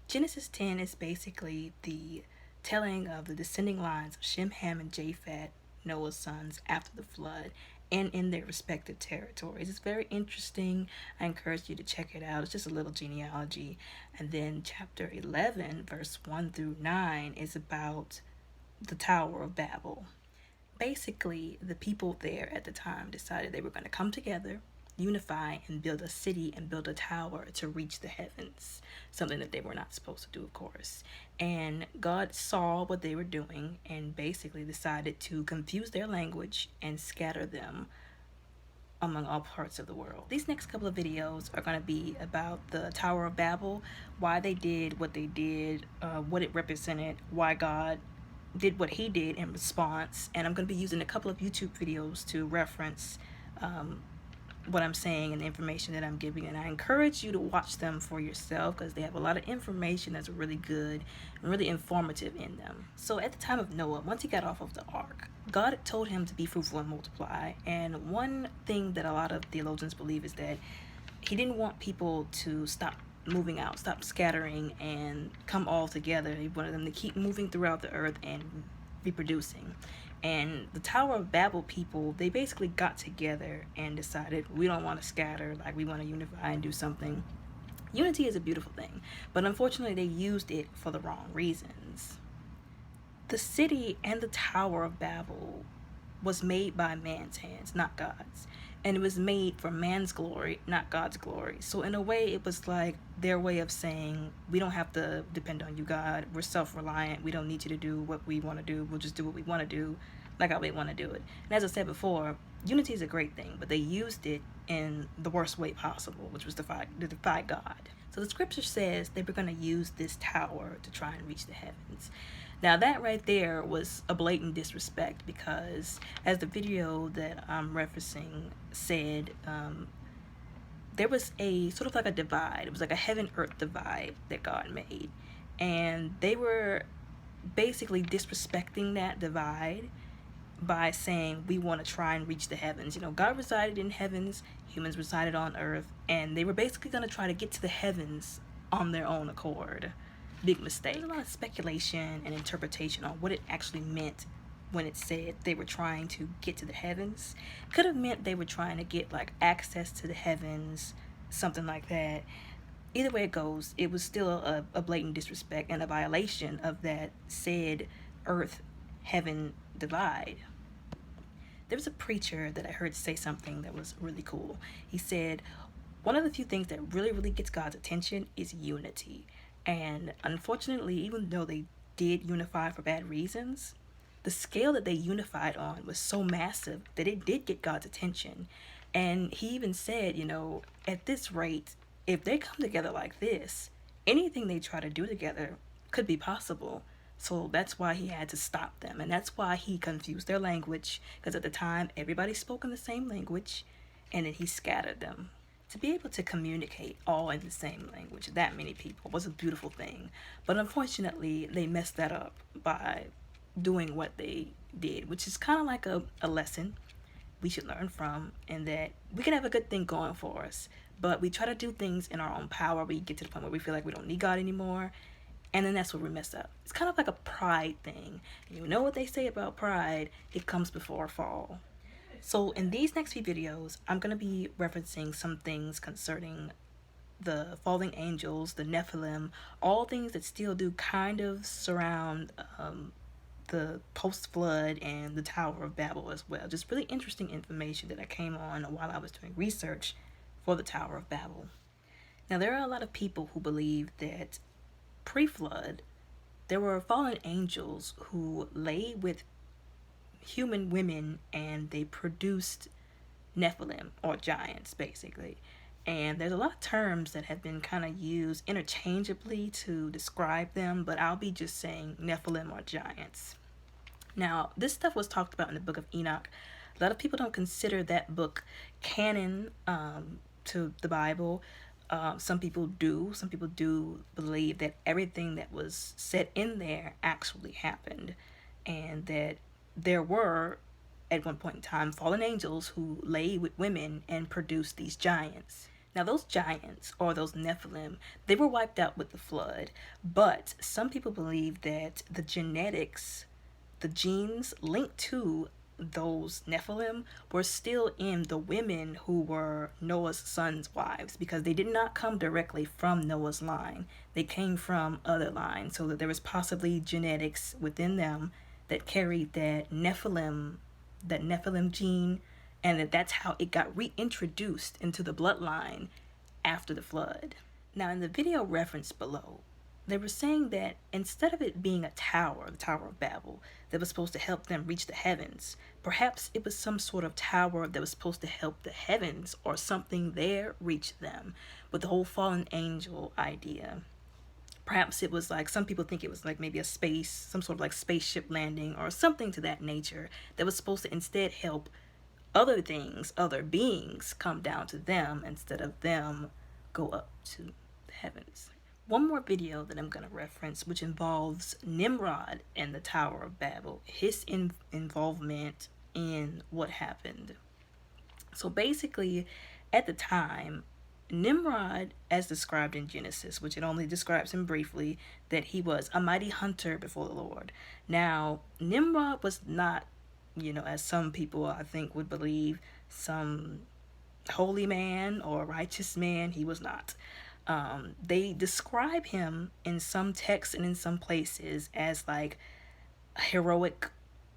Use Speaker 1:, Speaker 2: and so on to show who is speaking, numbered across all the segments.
Speaker 1: Genesis 10 is basically the telling of the descending lines of Shem, Ham, and Japheth, Noah's sons, after the flood, and in their respective territories. It's very interesting. I encourage you to check it out. It's just a little genealogy. And then chapter 11, verse 1 through 9, is about the Tower of Babel. Basically, the people there at the time decided they were going to come together, unify, and build a city and build a tower to reach the heavens. Something that they were not supposed to do, of course. And God saw what they were doing and basically decided to confuse their language and scatter them among all parts of the world. These next couple of videos are going to be about the Tower of Babel, why they did what they did, what it represented, why God did what he did in response, and I'm going to be using a couple of YouTube videos to reference what I'm saying and the information that I'm giving, and I encourage you to watch them for yourself because they have a lot of information that's really good and really informative in them. So at the time of Noah, once he got off of the ark, God told him to be fruitful and multiply, and one thing that a lot of theologians believe is that he didn't want people to stop moving out, stop scattering, and come all together. He wanted them to keep moving throughout the earth and reproducing. And the Tower of Babel people, they basically got together and decided, we don't want to scatter, like we want to unify and do something. Unity is a beautiful thing, but unfortunately they used it for the wrong reasons. The city and the Tower of Babel was made by man's hands, not God's. And it was made for man's glory, not God's glory. So in a way, it was like their way of saying, we don't have to depend on you, God. We're self-reliant. We don't need you to do what we want to do. We'll just do what we want to do, like how we want to do it. And as I said before, unity is a great thing, but they used it in the worst way possible, which was to defy God. So the scripture says they were going to use this tower to try and reach the heavens. Now that right there was a blatant disrespect because, as the video that I'm referencing said, there was a sort of like a divide. It was like a heaven-earth divide that God made. And they were basically disrespecting that divide by saying, we want to try and reach the heavens. You know, God resided in heavens, humans resided on earth, and they were basically going to try to get to the heavens on their own accord. Big mistake. There's a lot of speculation and interpretation on what it actually meant when it said they were trying to get to the heavens. Could have meant they were trying to get like access to the heavens, something like that. Either way it goes, it was still a blatant disrespect and a violation of that said earth heaven divide. There was a preacher that I heard say something that was really cool. He said, one of the few things that really gets God's attention is unity. And unfortunately, even though they did unify for bad reasons, the scale that they unified on was so massive that it did get God's attention. And he even said, you know, at this rate, if they come together like this, anything they try to do together could be possible. So that's why he had to stop them. And that's why he confused their language, because at the time, everybody spoke in the same language, and then he scattered them. To be able to communicate all in the same language, that many people, was a beautiful thing. But unfortunately, they messed that up by doing what they did, which is kind of like a lesson we should learn from, and that we can have a good thing going for us, but we try to do things in our own power. We get to the point where we feel like we don't need God anymore, and then that's where we mess up. It's kind of like a pride thing. You know what they say about pride, it comes before a fall. So in these next few videos, I'm going to be referencing some things concerning the fallen angels, the Nephilim, all things that still do kind of surround the post-flood and the Tower of Babel as well. Just really interesting information that I came on while I was doing research for the Tower of Babel. Now, there are a lot of people who believe that pre-flood, there were fallen angels who lay with human women and they produced Nephilim, or giants, basically. And there's a lot of terms that have been kind of used interchangeably to describe them, but I'll be just saying Nephilim or giants. Now, this stuff was talked about in the book of Enoch. A lot of people don't consider that book canon to the Bible. Some people do. Some people do believe that everything that was said in there actually happened, and that there were, at one point in time, fallen angels who lay with women and produced these giants. Now, those giants, or those Nephilim, they were wiped out with the flood, but some people believe that the genetics, the genes linked to those Nephilim were still in the women who were Noah's sons' wives, because they did not come directly from Noah's line. They came from other lines, so that there was possibly genetics within them that carried that Nephilim gene, and that's how it got reintroduced into the bloodline after the flood. Now, in the video referenced below, they were saying that instead of it being a tower, the Tower of Babel, that was supposed to help them reach the heavens, perhaps it was some sort of tower that was supposed to help the heavens or something there reach them, with the whole fallen angel idea. Perhaps it was like, some people think it was like maybe some sort of like spaceship landing or something to that nature that was supposed to instead help other things, other beings come down to them instead of them go up to the heavens. One more video that I'm going to reference, which involves Nimrod and the Tower of Babel, his involvement in what happened. So basically, at the time, Nimrod, as described in Genesis, which it only describes him briefly, that he was a mighty hunter before the Lord. Now, Nimrod was not, as some people I think would believe, some holy man or righteous man. He was not. They describe him in some texts and in some places as like heroic,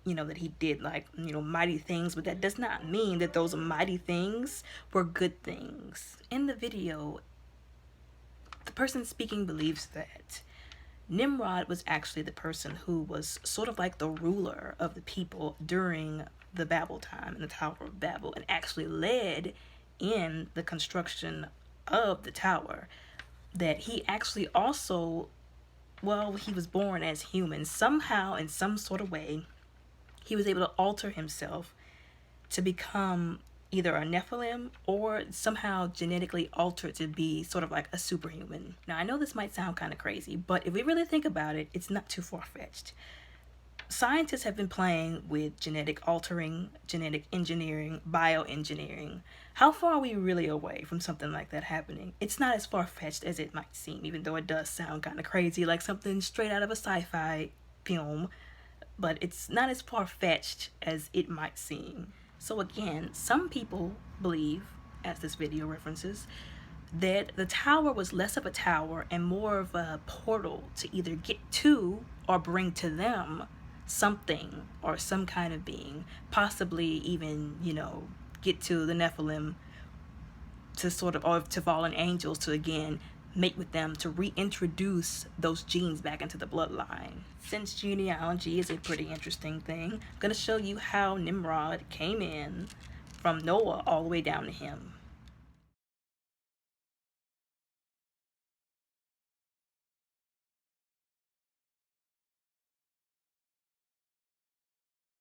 Speaker 1: that he did like, mighty things, but that does not mean that those mighty things were good things. In the video, the person speaking believes that Nimrod was actually the person who was sort of like the ruler of the people during the Babel time in the Tower of Babel, and actually led in the construction of the tower. That he actually also, he was born as human. Somehow, in some sort of way, he was able to alter himself to become either a Nephilim or somehow genetically altered to be sort of like a superhuman. Now, I know this might sound kind of crazy, but if we really think about it, it's not too far-fetched. Scientists have been playing with genetic altering, genetic engineering, bioengineering. How far are we really away from something like that happening? It's not as far-fetched as it might seem, even though it does sound kind of crazy, like something straight out of a sci-fi film, but it's not as far-fetched as it might seem. So again, some people believe, as this video references, that the tower was less of a tower and more of a portal to either get to or bring to them something or some kind of being, possibly even, get to the Nephilim to sort of, or to fallen angels to again mate with them to reintroduce those genes back into the bloodline. Since genealogy is a pretty interesting thing, I'm going to show you how Nimrod came in from Noah all the way down to him.